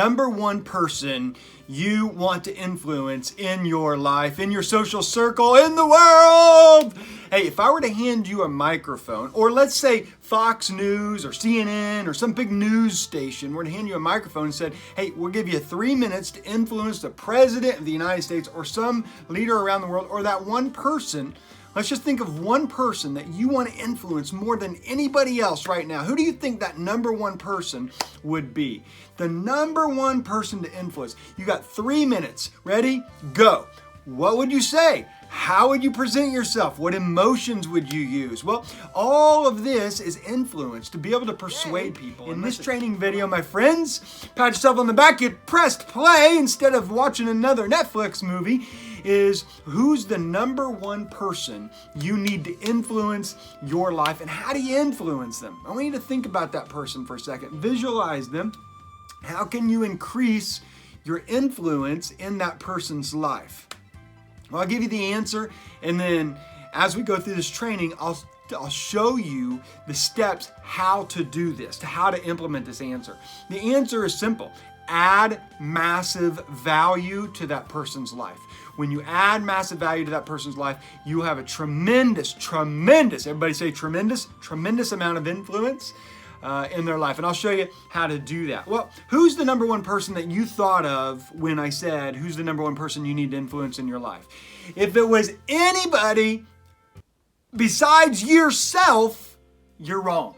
number one person you want to influence in your life, in your social circle, in the world. Hey, if I were to hand you a microphone, or let's say Fox News or CNN or some big news station were to hand you a microphone and said, hey, we'll give you 3 minutes to influence the president of the United States or some leader around the world, or that one person. Let's just think of one person that you want to influence more than anybody else right now. Who do you think that number one person would be? The number one person to influence. You got 3 minutes. Ready? Go. What would you say? How would you present yourself? What emotions would you use? Well, all of this is influence to be able to persuade people. In this training video, my friends, pat yourself on the back, you pressed play instead of watching another Netflix movie, is who's the number one person you need to influence your life, and how do you influence them? I want you to think about that person for a second. Visualize them. How can you increase your influence in that person's life? Well, I'll give you the answer, and then as we go through this training, I'll show you the steps how to do this, to how to implement this answer. The answer is simple. Add massive value to that person's life. When you add massive value to that person's life, you have a tremendous, everybody say tremendous amount of influence in their life. And I'll show you how to do that. Well, who's the number one person that you thought of when I said, who's the number one person you need to influence in your life? If it was anybody besides yourself, you're wrong.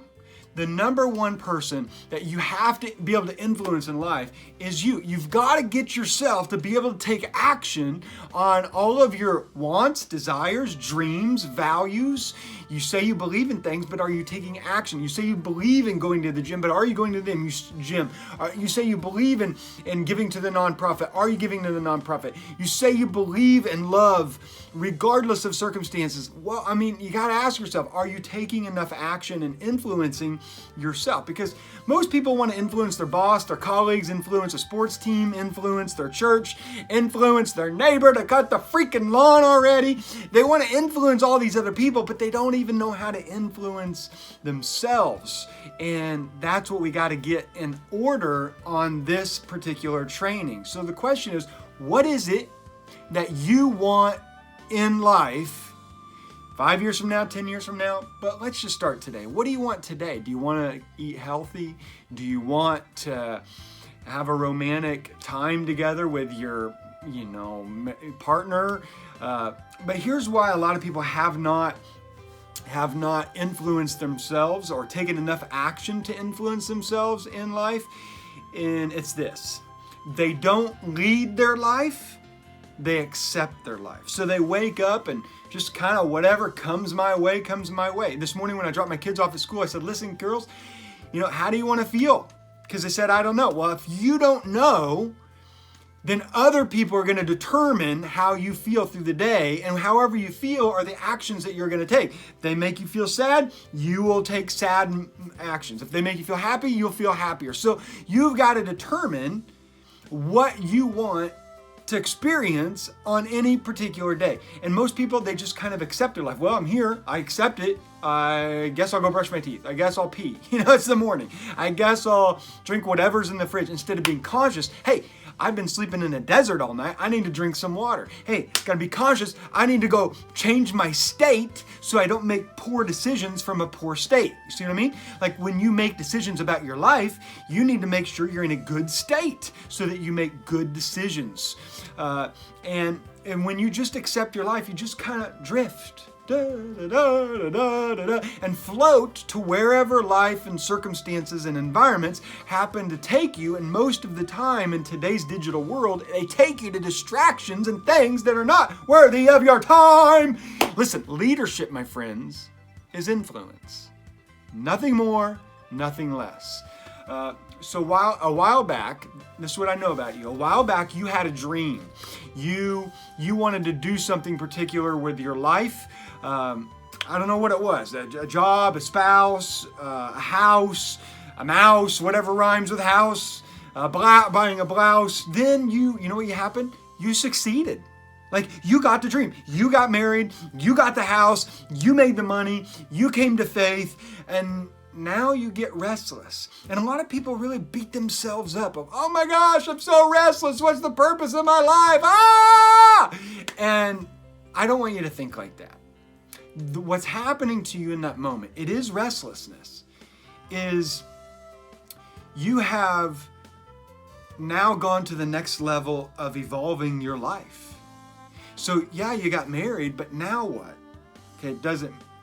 The number one person that you have to be able to influence in life is you. You've got to get yourself to be able to take action on all of your wants, desires, dreams, values. You say you believe in things, but are you taking action? You say you believe in going to the gym, but are you going to the gym? You say you believe in giving to the nonprofit. Are you giving to the nonprofit? You say you believe in love regardless of circumstances. Well, I mean, you got to ask yourself, are you taking enough action and influencing yourself? Because most people want to influence their boss, their colleagues, influence a sports team, influence their church, influence their neighbor to cut the freaking lawn already. They want to influence all these other people, but they don't even know how to influence themselves. And that's what we got to get in order on this particular training. So the question is, what is it that you want in life 5 years from now, 10 years from now? But let's just start today. What do you want today? Do you want to eat healthy? Do you want to have a romantic time together with your, partner? But here's why a lot of people have not influenced themselves or taken enough action to influence themselves in life. And it's this: they don't lead their life, they accept their life. So they wake up and just kind of whatever comes my way, comes my way. This morning when I dropped my kids off at school, I said, listen, girls, how do you want to feel? Because they said, I don't know. Well, if you don't know, then other people are going to determine how you feel through the day, and however you feel are the actions that you're going to take. If they make you feel sad, you will take sad actions. If they make you feel happy, you'll feel happier. So you've got to determine what you want to experience on any particular day. And most people, they just kind of accept their life. Well, I'm here, I accept it. I guess I'll go brush my teeth. I guess I'll pee. It's the morning. I guess I'll drink whatever's in the fridge instead of being conscious. Hey, I've been sleeping in a desert all night. I need to drink some water. Hey, gotta be conscious. I need to go change my state so I don't make poor decisions from a poor state. You see what I mean? Like when you make decisions about your life, you need to make sure you're in a good state so that you make good decisions. And when you just accept your life, you just kind of drift. And float to wherever life and circumstances and environments happen to take you. And most of the time in today's digital world, they take you to distractions and things that are not worthy of your time. Listen, leadership, my friends, is influence. Nothing more, nothing less. So a while back, this is what I know about you. A while back, you had a dream. You wanted to do something particular with your life. I don't know what it was. A job, a spouse, a house, a mouse, whatever rhymes with house, buying a blouse. Then you know what happened? You succeeded. Like you got the dream. You got married. You got the house. You made the money. You came to faith. And now you get restless. And a lot of people really beat themselves up of, oh my gosh, I'm so restless. What's the purpose of my life? Ah! And I don't want you to think like that. What's happening to you in that moment, it is restlessness, is you have now gone to the next level of evolving your life. So yeah, you got married, but now what? Okay,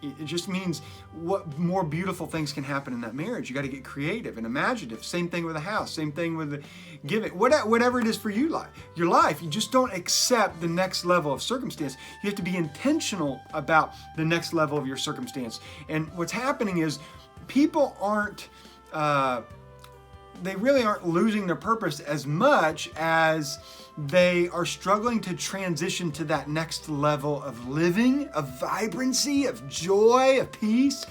it just means what more beautiful things can happen in that marriage. You got to get creative and imaginative. Same thing with a house, same thing with the giving, whatever it is for you, your life. You just don't accept the next level of circumstance. You have to be intentional about the next level of your circumstance. And what's happening is people they really aren't losing their purpose as much as they are struggling to transition to that next level of living, of vibrancy, of joy, of peace.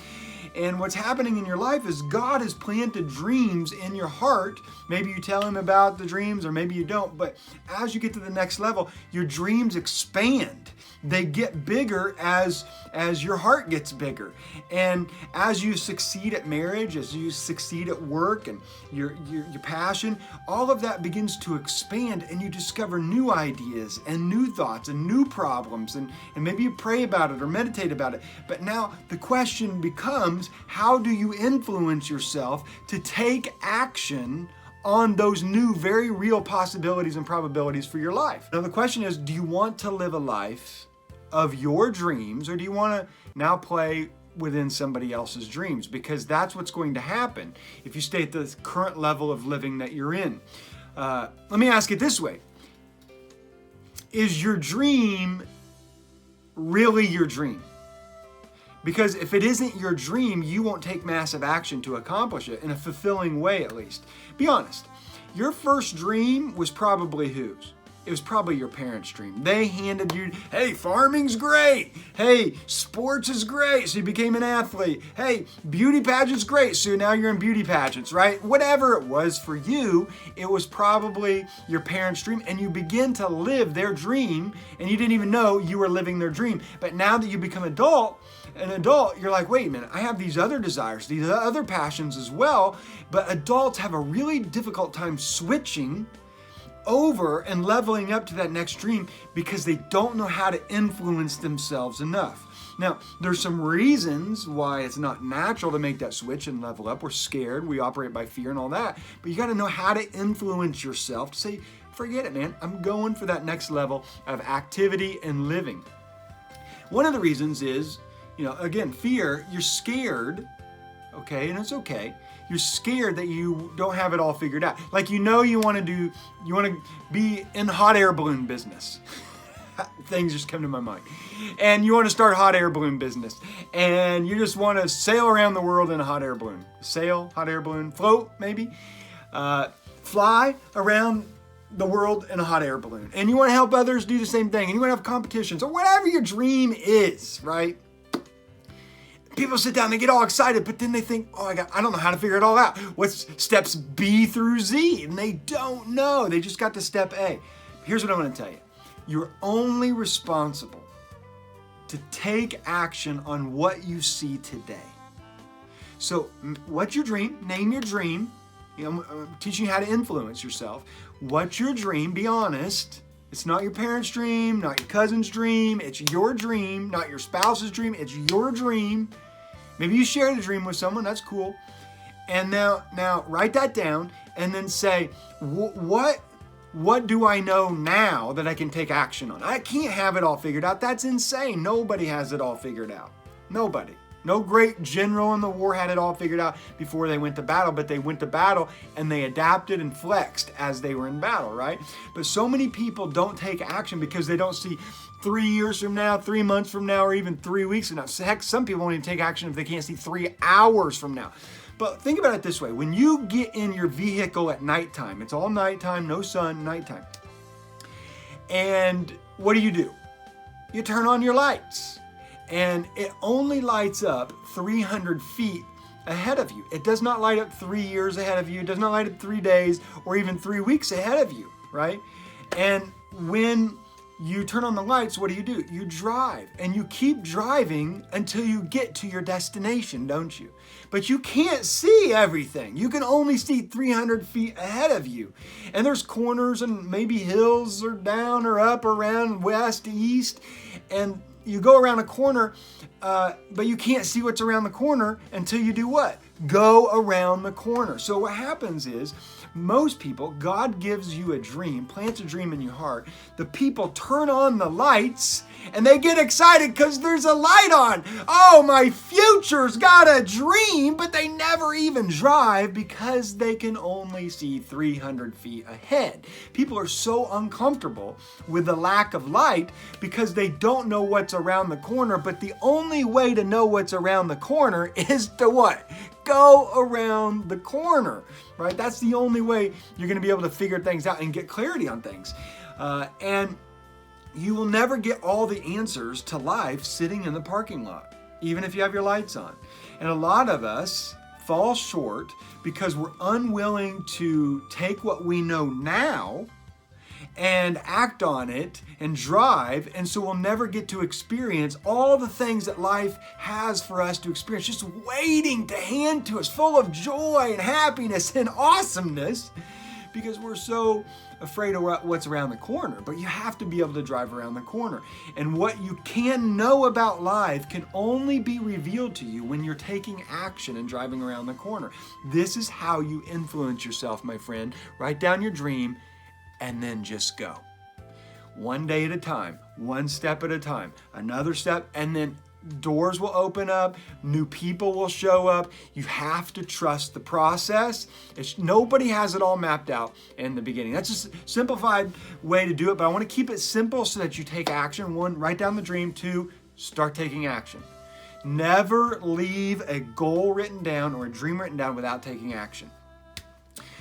And what's happening in your life is God has planted dreams in your heart. Maybe you tell him about the dreams or maybe you don't, but as you get to the next level, your dreams expand. They get bigger as your heart gets bigger. And as you succeed at marriage, as you succeed at work and your passion, all of that begins to expand and you discover new ideas and new thoughts and new problems and maybe you pray about it or meditate about it. But now the question becomes, how do you influence yourself to take action on those new, very real possibilities and probabilities for your life? Now the question is, do you want to live a life of your dreams, or do you want to now play within somebody else's dreams? Because that's what's going to happen if you stay at the current level of living that you're in. Let me ask it this way. Is your dream really your dream? Because if it isn't your dream, you won't take massive action to accomplish it in a fulfilling way, at least. Be honest. Your first dream was probably whose? It was probably your parents' dream. They handed you, hey, farming's great. Hey, sports is great. So you became an athlete. Hey, beauty pageant's great. So now you're in beauty pageants, right? Whatever it was for you, it was probably your parents' dream. And you begin to live their dream and you didn't even know you were living their dream. But now that you become an adult, you're like, wait a minute, I have these other desires, these other passions as well. But adults have a really difficult time switching over and leveling up to that next dream because they don't know how to influence themselves enough. Now, there's some reasons why it's not natural to make that switch and level up. We're scared, we operate by fear and all that, but you got to know how to influence yourself to say, forget it, man, I'm going for that next level of activity and living. One of the reasons is, again, fear. You're scared, okay, and it's okay. You're scared that you don't have it all figured out. Like you want to be in hot air balloon business. Things just come to my mind. And you want to start hot air balloon business. And you just want to sail around the world in a hot air balloon. Sail, hot air balloon, float maybe. Fly around the world in a hot air balloon. And you want to help others do the same thing. And you want to have competitions or whatever your dream is, right? People sit down, they get all excited, but then they think, oh, I don't know how to figure it all out. What's steps B through Z? And they don't know. They just got to step A. Here's what I want to tell you. You're only responsible to take action on what you see today. So what's your dream? Name your dream. I'm teaching you how to influence yourself. What's your dream? Be honest. It's not your parents' dream, not your cousin's dream. It's your dream, not your spouse's dream. It's your dream. Maybe you share the dream with someone, that's cool. And now write that down and then say, what do I know now that I can take action on? I can't have it all figured out. That's insane. Nobody has it all figured out. Nobody. No great general in the war had it all figured out before they went to battle, but they went to battle and they adapted and flexed as they were in battle, right? But so many people don't take action because they don't see 3 years from now, 3 months from now, or even 3 weeks from now. Heck, some people won't even take action if they can't see 3 hours from now. But think about it this way. When you get in your vehicle at nighttime, it's all nighttime, no sun, nighttime. And what do? You turn on your lights. And it only lights up 300 feet ahead of you. It does not light up 3 years ahead of you. It does not light up 3 days or even 3 weeks ahead of you, right? And when you turn on the lights, what do? You drive, and you keep driving until you get to your destination, don't you? But you can't see everything. You can only see 300 feet ahead of you. And there's corners and maybe hills or down or up, around, west, east, and you go around a corner, but you can't see what's around the corner until you do what? Go around the corner. So what happens is, most people, God gives you a dream, plants a dream in your heart. The people turn on the lights and they get excited because there's a light on. Oh, my future's got a dream, but they never even drive because they can only see 300 feet ahead. People are so uncomfortable with the lack of light because they don't know what's around the corner, but the only way to know what's around the corner is to what? Go around the corner, right? That's the only way you're going to be able to figure things out and get clarity on things. And you will never get all the answers to life sitting in the parking lot, even if you have your lights on. And a lot of us fall short because we're unwilling to take what we know now and act on it and drive, and so we'll never get to experience all the things that life has for us to experience, just waiting to hand to us, full of joy and happiness and awesomeness, because we're so afraid of what's around the corner. But you have to be able to drive around the corner. And what you can know about life can only be revealed to you when you're taking action and driving around the corner. This is how you influence yourself, my friend. Write down your dream and then just go. One day at a time, one step at a time, another step, and then doors will open up, new people will show up. You have to trust the process. Nobody has it all mapped out in the beginning. That's just a simplified way to do it, but I want to keep it simple so that you take action. 1, write down the dream. 2, start taking action. Never leave a goal written down or a dream written down without taking action.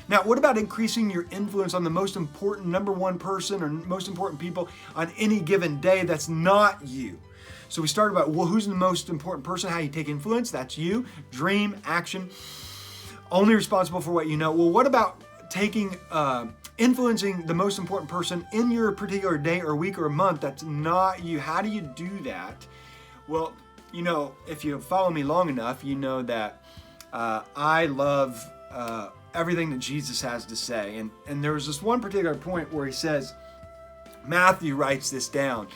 Now, what about increasing your influence on the most important number one person or most important people on any given day that's not you? So we started about, well, who's the most important person? How you take influence? That's you. Dream, action, only responsible for what you know. Well, what about influencing the most important person in your particular day or week or month that's not you? How do you do that? Well, if you follow me long enough, you know that I love everything that Jesus has to say. And there was this one particular point where he says, Matthew writes this down,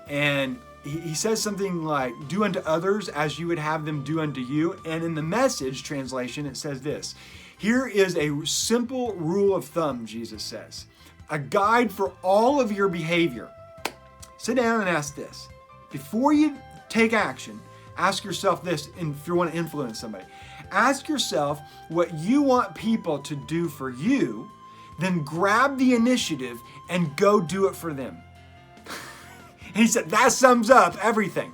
and he says something like, do unto others as you would have them do unto you. And in the Message translation, it says this: here is a simple rule of thumb, Jesus says, a guide for all of your behavior. Sit down and ask this. Before you take action, ask yourself this, and if you want to influence somebody. Ask yourself what you want people to do for you, then grab the initiative and go do it for them. And he said, that sums up everything.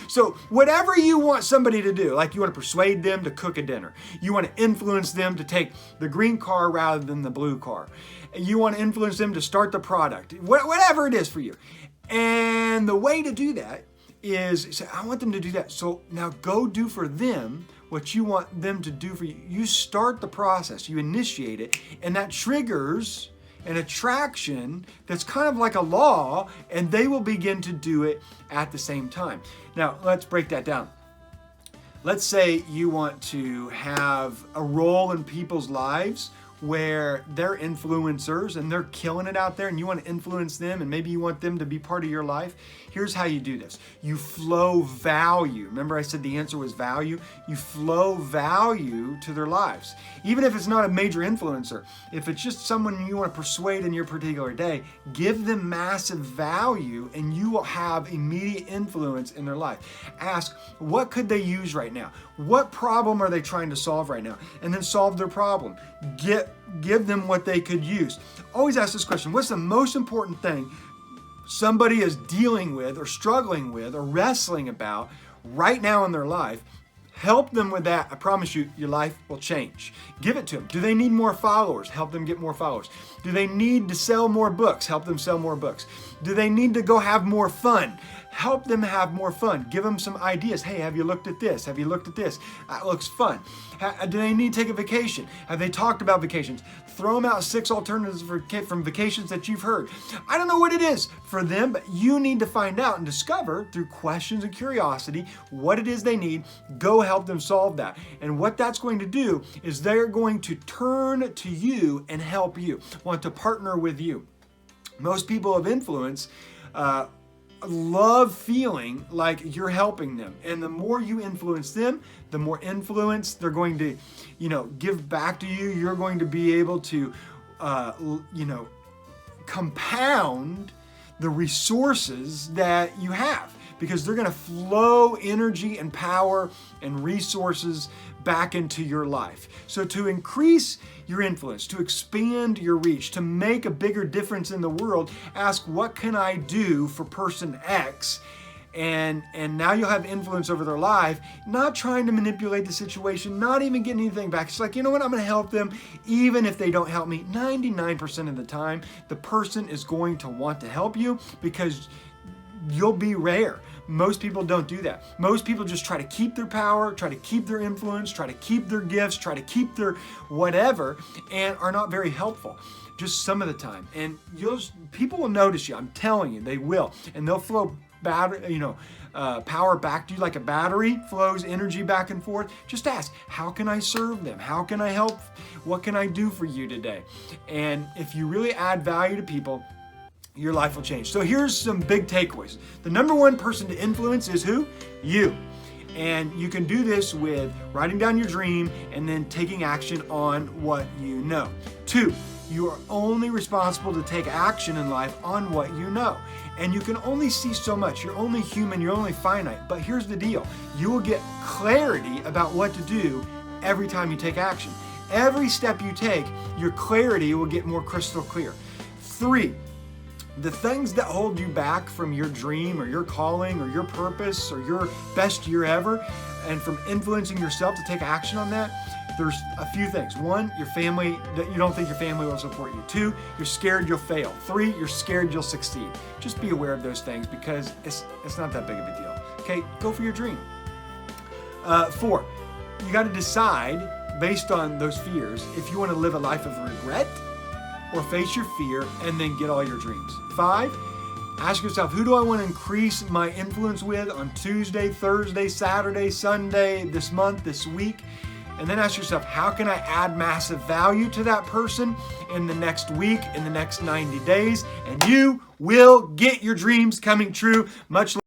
So whatever you want somebody to do, like you want to persuade them to cook a dinner, you want to influence them to take the green car rather than the blue car, you want to influence them to start the product, whatever it is for you. And the way to do that is say, I want them to do that. So now go do for them what you want them to do for you. You start the process, you initiate it, and that triggers an attraction that's kind of like a law, and they will begin to do it at the same time. Now, let's break that down. Let's say you want to have a role in people's lives where they're influencers and they're killing it out there, and you want to influence them, and maybe you want them to be part of your life. Here's how you do this. You flow value. Remember I said the answer was value? You flow value to their lives. Even if it's not a major influencer, if it's just someone you want to persuade in your particular day, give them massive value and you will have immediate influence in their life. Ask, what could they use right now? What problem are they trying to solve right now? And then solve their problem. Give them what they could use. Always ask this question: what's the most important thing somebody is dealing with or struggling with or wrestling about right now in their life? Help them with that. I promise you, your life will change. Give it to them. Do they need more followers? Help them get more followers. Do they need to sell more books? Help them sell more books. Do they need to go have more fun? Help them have more fun. Give them some ideas. Hey, have you looked at this? Have you looked at this? That looks fun. Do they need to take a vacation? Have they talked about vacations? Throw them out 6 alternatives from vacations that you've heard. I don't know what it is for them, but you need to find out and discover through questions and curiosity what it is they need. Go help them solve that. And what that's going to do is they're going to turn to you and help you, want to partner with you. Most people of influence love feeling like you're helping them. And the more you influence them, the more influence they're going to, give back to you. You're going to be able to, compound the resources that you have, because they're going to flow energy and power and resources back into your life. So to increase your influence, to expand your reach, to make a bigger difference in the world, ask, what can I do for person X? And now you'll have influence over their life, not trying to manipulate the situation, not even getting anything back. It's like, you know what, I'm going to help them even if they don't help me. 99% of the time, the person is going to want to help you because you'll be rare. Most people don't do that. Most people just try to keep their power, try to keep their influence, try to keep their gifts, try to keep their whatever, and are not very helpful. Just some of the time. And people will notice you. I'm telling you, they will. And they'll flow power back to you like a battery flows energy back and forth. Just ask, how can I serve them? How can I help? What can I do for you today? And if you really add value to people, your life will change. So here's some big takeaways. The number one person to influence is who? You. And you can do this with writing down your dream and then taking action on what you know. 2, you are only responsible to take action in life on what you know. And you can only see so much. You're only human, you're only finite. But here's the deal. You will get clarity about what to do every time you take action. Every step you take, your clarity will get more crystal clear. 3, the things that hold you back from your dream or your calling or your purpose or your best year ever, and from influencing yourself to take action on that, there's a few things. 1, your family, that you don't think your family will support you. 2, you're scared you'll fail. 3, you're scared you'll succeed. Just be aware of those things because it's not that big of a deal. Okay, go for your dream. 4, you got to decide based on those fears if you want to live a life of regret or face your fear and then get all your dreams. 5, ask yourself, who do I want to increase my influence with on Tuesday, Thursday, Saturday, Sunday, this month, this week? And then ask yourself, how can I add massive value to that person in the next week, in the next 90 days? And you will get your dreams coming true. Much